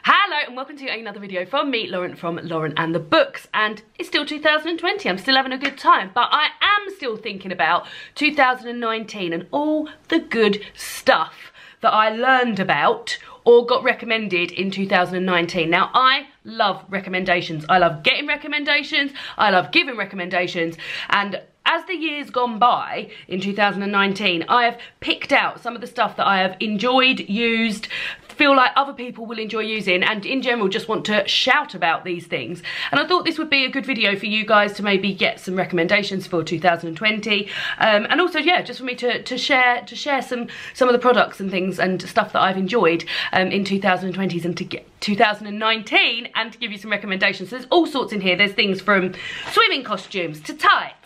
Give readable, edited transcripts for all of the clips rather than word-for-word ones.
Hello and welcome to another video from me, Lauren, from Lauren and the Books. And it's still 2020, I'm still having a good time, but I am still thinking about 2019 and all the good stuff that I learned about or got recommended in 2019. Now, I love recommendations. I love getting recommendations. I love giving recommendations. And as the year's gone by in 2019, I have picked out some of the stuff that I have enjoyed, used, feel like other people will enjoy using, and in general just want to shout about these things. And I thought this would be a good video for you guys to maybe get some recommendations for 2020, and also, yeah, just for me to share some of the products and things and stuff that I've enjoyed in 2020s and to get 2019 and to give you some recommendations. So there's all sorts in here. There's things from swimming costumes to tights,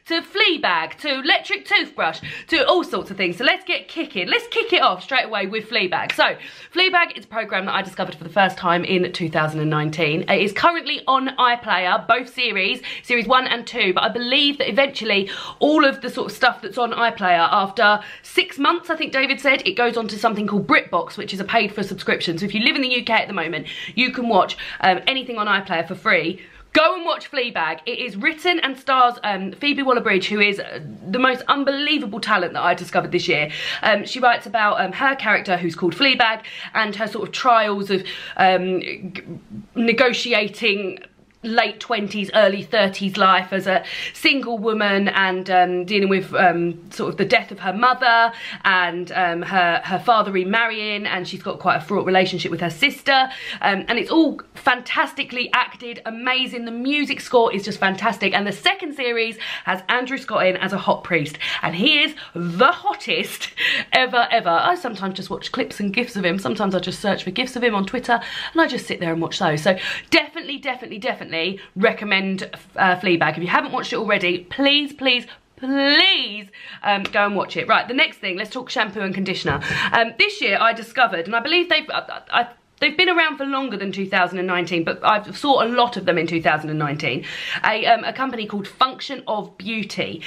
to Fleabag, to electric toothbrush, to all sorts of things. So let's get kicking. Let's kick it off straight away with Fleabag. So Fleabag is a program that I discovered for the first time in 2019. It is currently on iPlayer, both series 1 and 2, but I believe that eventually all of the sort of stuff that's on iPlayer after 6 months, I think David said, it goes on to something called BritBox, which is a paid for subscription. So if you live in the UK at the moment, you can watch anything on iPlayer for free. Go and watch Fleabag. It is written and stars Phoebe Waller-Bridge, who is the most unbelievable talent that I discovered this year. She writes about her character, who's called Fleabag, and her sort of trials of negotiating late 20s, early 30s life as a single woman, and dealing with sort of the death of her mother and her father remarrying, and she's got quite a fraught relationship with her sister, and it's all fantastically acted, amazing. The music score is just fantastic, and the second series has Andrew Scott in as a hot priest, and he is the hottest ever. I sometimes just watch clips and gifs of him. Sometimes I just search for gifs of him on Twitter and I just sit there and watch those. So definitely recommend Fleabag. If you haven't watched it already, please go and watch it. Right, the next thing, let's talk shampoo and conditioner. This year I discovered, and I believe they've been around for longer than 2019, but I've saw a lot of them in 2019, a company called Function of Beauty.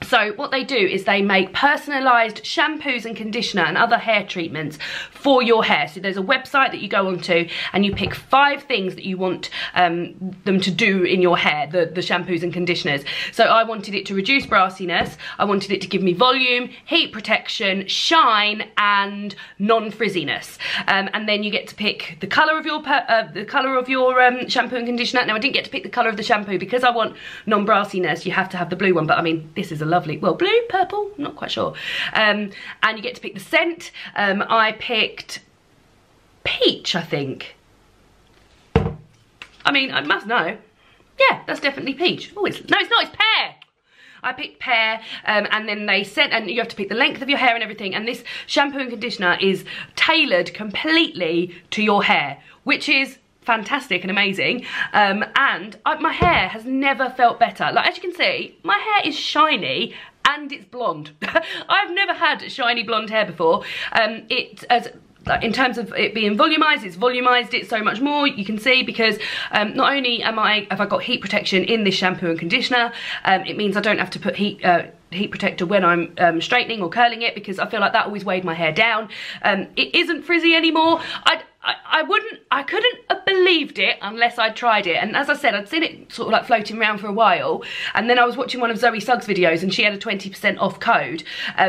So what they do is they make personalised shampoos and conditioner and other hair treatments for your hair. So there's a website that you go onto and you pick 5 things that you want them to do in your hair, the shampoos and conditioners. So I wanted it to reduce brassiness, I wanted it to give me volume, heat protection, shine, and non-frizziness. And then you get to pick the colour of your shampoo and conditioner. Now I didn't get to pick the colour of the shampoo because I want non-brassiness. You have to have the blue one, but I mean, this is a lovely, well, blue, purple, I'm not quite sure. And you get to pick the scent. I picked peach, I think. I mean, I must know. Yeah, that's definitely peach. Oh, no, it's not, it's pear. I picked pear, and then they sent, and you have to pick the length of your hair and everything, and this shampoo and conditioner is tailored completely to your hair, which is fantastic and amazing. And my hair has never felt better. Like, as you can see, my hair is shiny and it's blonde. I've never had shiny blonde hair before. In terms of it being volumized, it's volumized it so much more, you can see, because not only have I got heat protection in this shampoo and conditioner, it means I don't have to put heat protector when I'm straightening or curling it, because I feel like that always weighed my hair down. It isn't frizzy anymore. I couldn't have believed it unless I'd tried it. And as I said, I'd seen it sort of like floating around for a while, and then I was watching one of Zoe Suggs' videos and she had a 20% off code,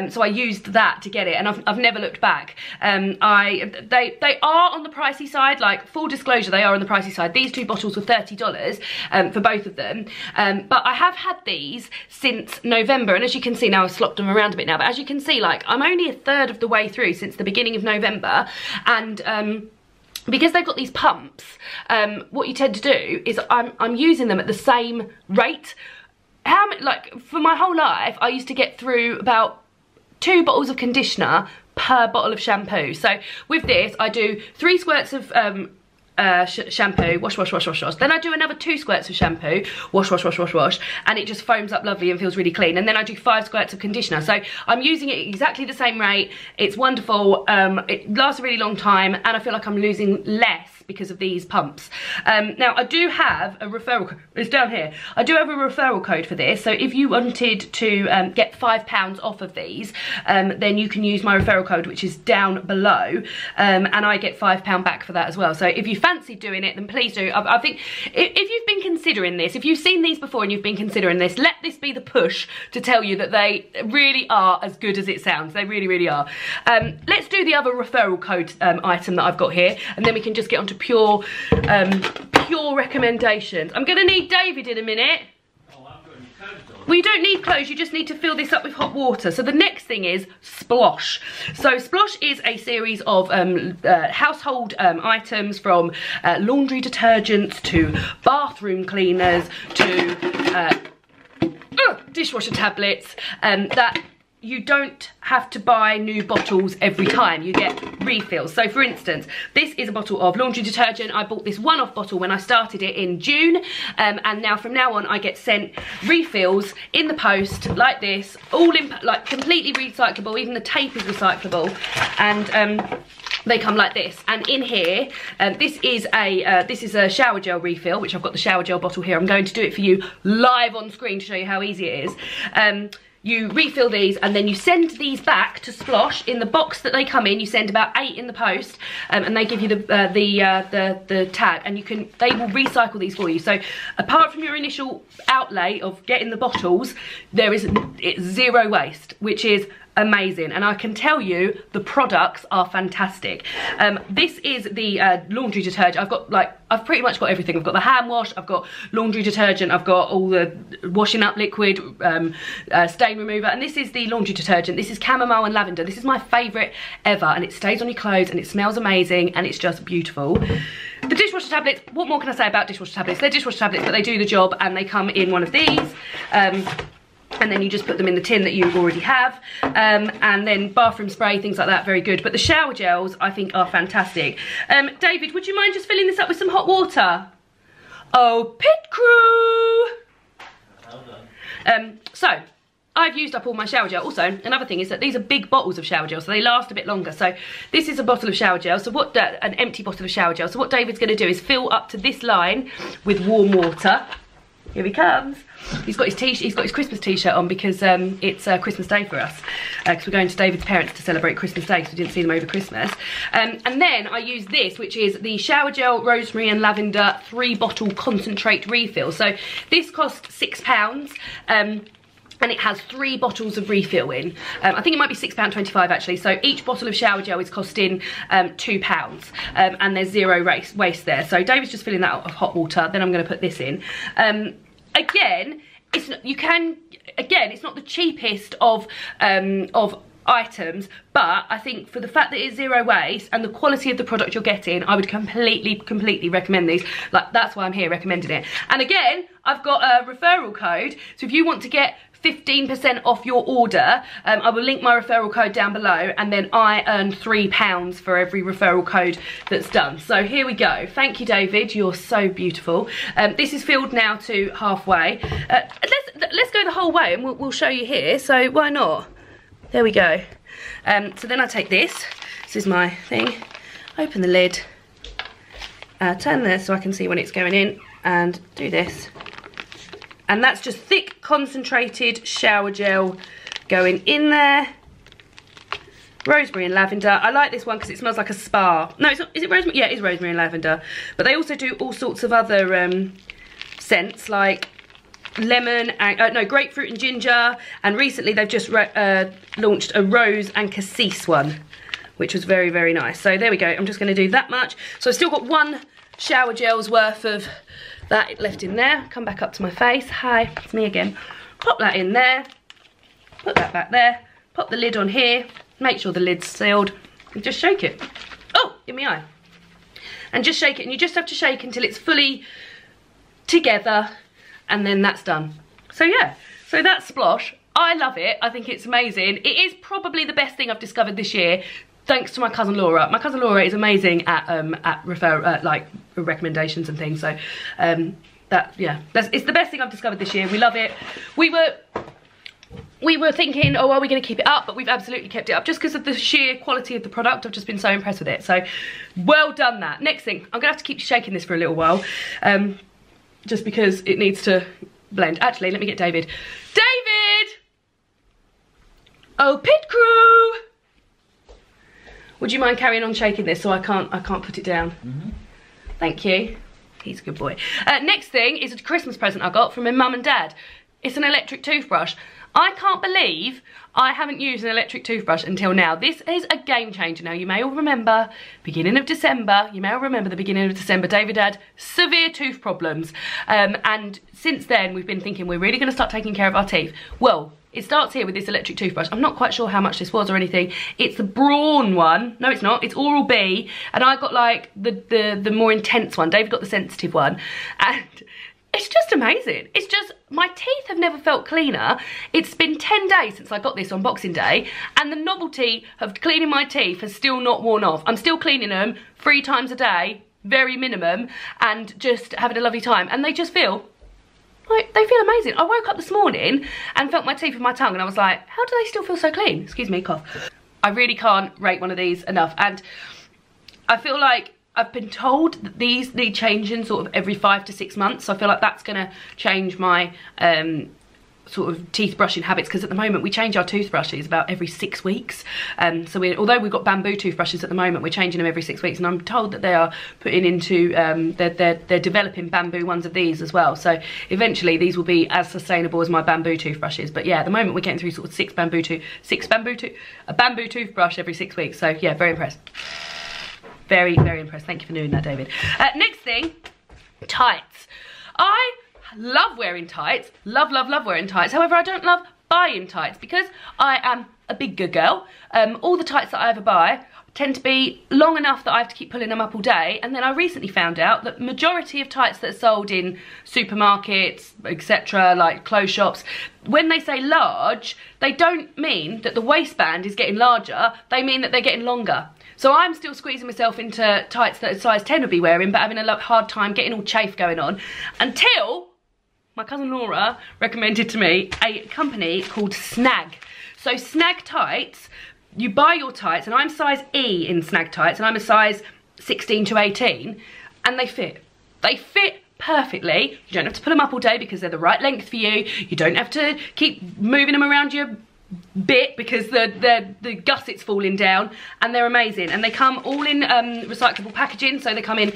so I used that to get it, and I've never looked back. They are on the pricey side, like, full disclosure, they are on the pricey side. These 2 bottles were $30 for both of them, but I have had these since November, and as you can see, now I've slopped them around a bit now, but as you can see, like, I'm only a third of the way through since the beginning of November, and because they've got these pumps, what you tend to do is I'm using them at the same rate. Like, for my whole life, I used to get through about 2 bottles of conditioner per bottle of shampoo. So with this, I do 3 squirts of shampoo, wash, wash, wash, wash, wash. Then I do another 2 squirts of shampoo, wash, wash, wash, wash, wash, and it just foams up lovely and feels really clean. And then I do 5 squirts of conditioner. So I'm using it exactly the same rate. It's wonderful. It lasts a really long time, and I feel like I'm losing less because of these pumps. Now I do have a referral, it's down here. I do have a referral code for this, so if you wanted to get £5 off of these, then you can use my referral code, which is down below, and I get £5 back for that as well. So if you fancy doing it, then please do. I think if you've been considering this, if you've seen these before and you've been considering this, let this be the push to tell you that they really are as good as it sounds. They really, really are. Let's do the other referral code item that I've got here, and then we can just get on to pure recommendations. I'm gonna need David in a minute. Oh, I've got any clothes on. Well, you don't need clothes, you just need to fill this up with hot water. So the next thing is Splosh. So Splosh is a series of household items, from laundry detergents to bathroom cleaners to dishwasher tablets, that you don't have to buy new bottles every time. You get refills. So for instance, this is a bottle of laundry detergent. I bought this one-off bottle when I started it in June, and now from now on I get sent refills in the post like this, all in, like, completely recyclable. Even the tape is recyclable, and they come like this. And in here, this is a shower gel refill, which I've got the shower gel bottle here. I'm going to do it for you live on screen to show you how easy it is. You refill these, and then you send these back to Splosh in the box that they come in. You send about 8 in the post, and they give you the tag, and they will recycle these for you. So apart from your initial outlay of getting the bottles, it's 0 waste, which is amazing. And I can tell you the products are fantastic. This is the laundry detergent. I've pretty much got everything. I've got the hand wash, I've got laundry detergent, I've got all the washing up liquid, stain remover, and this is the laundry detergent. This is chamomile and lavender. This is my favourite ever, and it stays on your clothes and it smells amazing and it's just beautiful. The dishwasher tablets, what more can I say about dishwasher tablets? They're dishwasher tablets, but they do the job, and they come in one of these. And then you just put them in the tin that you already have. And then bathroom spray, things like that, very good. But the shower gels, I think, are fantastic. David, would you mind just filling this up with some hot water? Oh, pit crew! Well done. So, I've used up all my shower gel. Also, another thing is that these are big bottles of shower gel, so they last a bit longer. So this is a bottle of shower gel, so an empty bottle of shower gel. So what David's gonna do is fill up to this line with warm water. Here he comes. He's got his Christmas t-shirt on because it's Christmas Day for us, because we're going to David's parents to celebrate Christmas Day, because we didn't see them over Christmas. And then I use this, which is the shower gel, rosemary and lavender 3-bottle concentrate refill. So this costs £6. And it has 3 bottles of refill in. I think it might be £6.25 actually. So each bottle of shower gel is costing £2, and there's 0 waste there. So David's just filling that out of hot water. Then I'm going to put this in. Again, it's not the cheapest of items, but I think for the fact that it's 0 waste and the quality of the product you're getting, I would completely recommend these. Like, that's why I'm here recommending it. And again, I've got a referral code, so if you want to get 15% off your order, I will link my referral code down below, and then I earn £3 for every referral code that's done. So here we go. Thank you, David, you're so beautiful. This is filled now to halfway. Let's go the whole way and we'll show you here, so why not? There we go. So then I take this is my thing, open the lid, turn this so I can see when it's going in, and do this. And that's just thick, concentrated shower gel going in there. Rosemary and lavender. I like this one because it smells like a spa. No, it's not. Is it rosemary? Yeah, it is rosemary and lavender. But they also do all sorts of other scents, like lemon, and grapefruit and ginger. And recently they've just launched a rose and cassis one, which was very, very nice. So there we go. I'm just going to do that much. So I've still got 1 shower gel's worth of that left in there. Come back up to my face. Hi, it's me again. Pop that in there. Put that back there. Pop the lid on here. Make sure the lid's sealed. And just shake it. Oh, in my eye. And just shake it. And you just have to shake until it's fully together. And then that's done. So yeah, so that's Splosh. I love it. I think it's amazing. It is probably the best thing I've discovered this year, thanks to my cousin Laura. My cousin Laura is amazing at referral recommendations and things. So it's the best thing I've discovered this year. We love it. We were thinking, oh, are we going to keep it up? But we've absolutely kept it up just because of the sheer quality of the product. I've just been so impressed with it. So well done that. Next thing, I'm going to have to keep shaking this for a little while, just because it needs to blend. Actually, let me get David. David! Oh, pit crew! Would you mind carrying on shaking this so I can't put it down? Mm-hmm. Thank you. He's a good boy. Next thing is a Christmas present I got from my mum and dad. It's an electric toothbrush. I can't believe I haven't used an electric toothbrush until now. This is a game changer. Now, you may all remember, beginning of December, the beginning of December, David had severe tooth problems. And since then, we've been thinking we're really going to start taking care of our teeth. Well, it starts here with this electric toothbrush. I'm not quite sure how much this was or anything. It's the Brawn one. No, it's not. It's Oral-B. And I got like the more intense one. David got the sensitive one. And it's just amazing. It's just, my teeth have never felt cleaner. It's been 10 days since I got this on Boxing Day, and the novelty of cleaning my teeth has still not worn off. I'm still cleaning them 3 times a day, very minimum, and just having a lovely time. And they just feel, like, they feel amazing. I woke up this morning and felt my teeth with my tongue, and I was like, how do they still feel so clean? Excuse me, cough. I really can't rate one of these enough. And I feel like I've been told that these need changing sort of every 5 to 6 months. So I feel like that's going to change my sort of teeth brushing habits, because at the moment we change our toothbrushes about every 6 weeks. So although we've got bamboo toothbrushes at the moment, we're changing them every 6 weeks, and I'm told that they are putting into they're developing bamboo ones of these as well. So eventually these will be as sustainable as my bamboo toothbrushes. But yeah, at the moment we're getting through sort of a bamboo toothbrush every 6 weeks. So yeah, very impressed. Very, very impressed. Thank you for doing that, David. Next thing, tights. I love wearing tights. Love, love, love wearing tights. However, I don't love buying tights because I am a big good girl. All the tights that I ever buy tend to be long enough that I have to keep pulling them up all day. And then I recently found out that majority of tights that are sold in supermarkets, etc., like clothes shops, when they say large, they don't mean that the waistband is getting larger. They mean that they're getting longer. So I'm still squeezing myself into tights that a size 10 would be wearing, but having a hard time getting all chafe going on, until my cousin Laura recommended to me a company called Snag. So Snag Tights, you buy your tights, and I'm size E in Snag Tights, and I'm a size 16 to 18, and they fit. They fit perfectly. You don't have to put them up all day because they're the right length for you. You don't have to keep moving them around your bit because the gusset's falling down, and they're amazing. And they come all in recyclable packaging, so they come in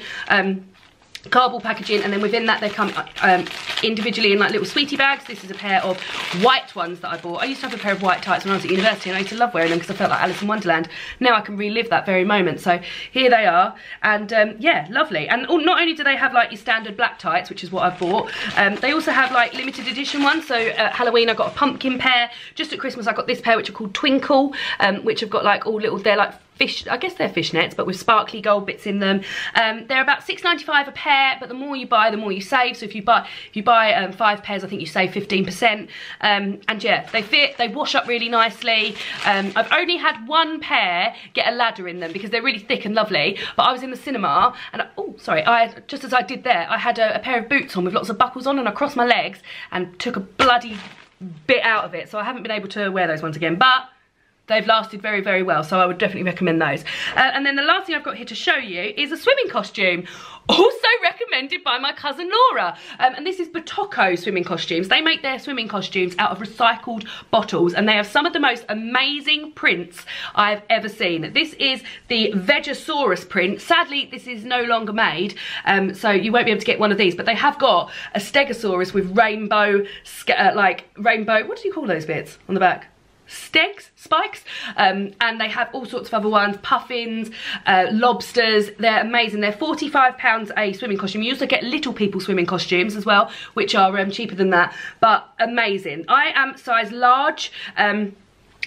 cardboard packaging, and then within that they come individually in like little sweetie bags. This is a pair of white ones that I bought. I used to have a pair of white tights when I was at university, and I used to love wearing them because I felt like Alice in Wonderland. Now I can relive that very moment. So here they are, and yeah, lovely. And not only do they have like your standard black tights, which is what I've bought, they also have like limited edition ones. So at Halloween I got a pumpkin pair. Just at Christmas I got this pair, which are called Twinkle, which have got like all little, they're like fish, I guess they're fishnets, but with sparkly gold bits in them. They're about £6.95 a pair, but the more you buy, the more you save. So if you buy 5 pairs, I think you save 15%. And yeah, they fit, they wash up really nicely. I've only had one pair get a ladder in them because they're really thick and lovely, but I was in the cinema, and just as I did there, I had a pair of boots on with lots of buckles on, and I crossed my legs and took a bloody bit out of it, so I haven't been able to wear those ones again, but they've lasted very, very well, so I would definitely recommend those. And then the last thing I've got here to show you is a swimming costume, also recommended by my cousin Laura. And this is Batoko swimming costumes. They make their swimming costumes out of recycled bottles, and they have some of the most amazing prints I've ever seen. This is the Vegosaurus print. Sadly, this is no longer made, so you won't be able to get one of these, but they have got a Stegosaurus with rainbow, what do you call those bits on the back? Spikes, and they have all sorts of other ones, puffins, lobsters. They're amazing. They're £45 a swimming costume. You also get little people swimming costumes as well, which are cheaper than that, but amazing. I am size large,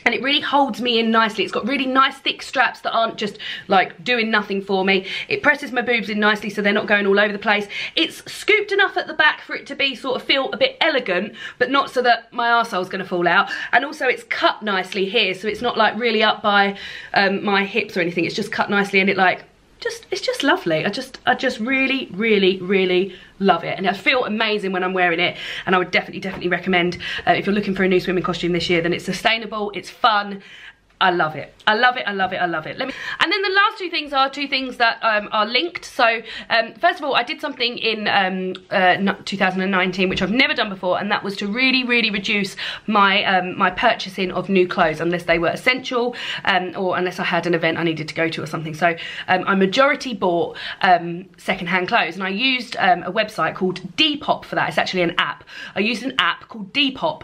and it really holds me in nicely. It's got really nice thick straps that aren't just like doing nothing for me. It presses my boobs in nicely so they're not going all over the place. It's scooped enough at the back for it to be sort of feel a bit elegant, but not so that my arsehole's gonna fall out. And also it's cut nicely here, so it's not like really up by my hips or anything. It's just cut nicely, and it like it's just lovely. I just really, really, really love it, and I feel amazing when I'm wearing it. And I would definitely recommend, if you're looking for a new swimming costume this year, then it's sustainable, it's fun. I love it. I love it. I love it. I love it. And then the last two things are two things that are linked. So first of all, I did something in 2019 which I've never done before, and that was to really reduce my my purchasing of new clothes unless they were essential, or unless I had an event I needed to go to or something. So I majority bought secondhand clothes, and I used a website called Depop for that. It's actually an app. I used an app called Depop,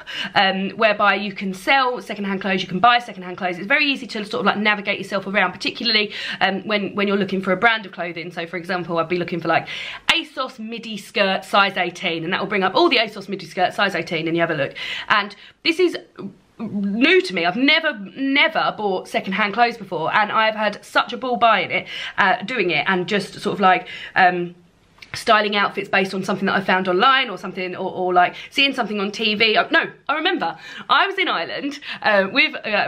whereby you can sell secondhand clothes, you can buy secondhand clothes. It's very easy to sort of like navigate yourself around, particularly when you're looking for a brand of clothing. So for example, I'd be looking for like ASOS midi skirt size 18, and that will bring up all the ASOS midi skirt size 18, and you have a look. And this is new to me. I've never bought secondhand clothes before, and I've had such a ball buying it, doing it, and just sort of like styling outfits based on something that I found online or something, or like seeing something on TV. No, I remember I was in Ireland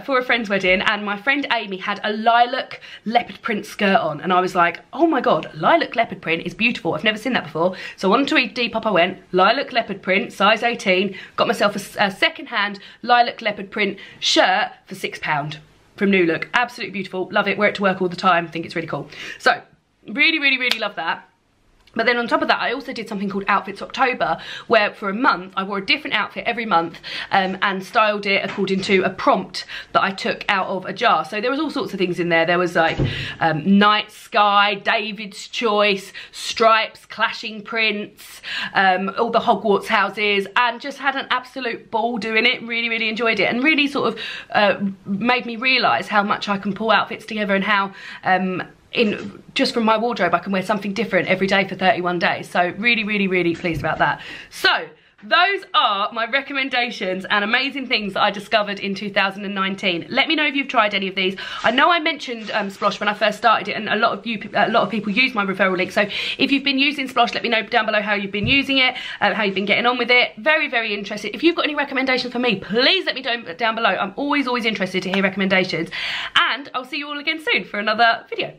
for a friend's wedding, and my friend Amy had a lilac leopard print skirt on, and I was like, oh my god, lilac leopard print is beautiful. I've never seen that before. So I wanted to eat Depop. I went lilac leopard print size 18, got myself a second-hand lilac leopard print shirt for £6 from New Look. Absolutely beautiful, love it, wear it to work all the time, think it's really cool. So really love that. But then on top of that, I also did something called Outfits October, where for a month I wore a different outfit every month, and styled it according to a prompt that I took out of a jar. So there was all sorts of things in there. There was like night sky, David's choice, stripes, clashing prints, all the Hogwarts houses, and just had an absolute ball doing it. Really enjoyed it, and really sort of made me realise how much I can pull outfits together, and how just from my wardrobe I can wear something different every day for 31 days. So really pleased about that. So those are my recommendations and amazing things that I discovered in 2019. Let me know if you've tried any of these. I know I mentioned Splosh when I first started it, and a lot of people use my referral link. So if you've been using Splosh, let me know down below how you've been using it, how you've been getting on with it. Very interested. If you've got any recommendations for me, please let me know down below. I'm always interested to hear recommendations, and I'll see you all again soon for another video.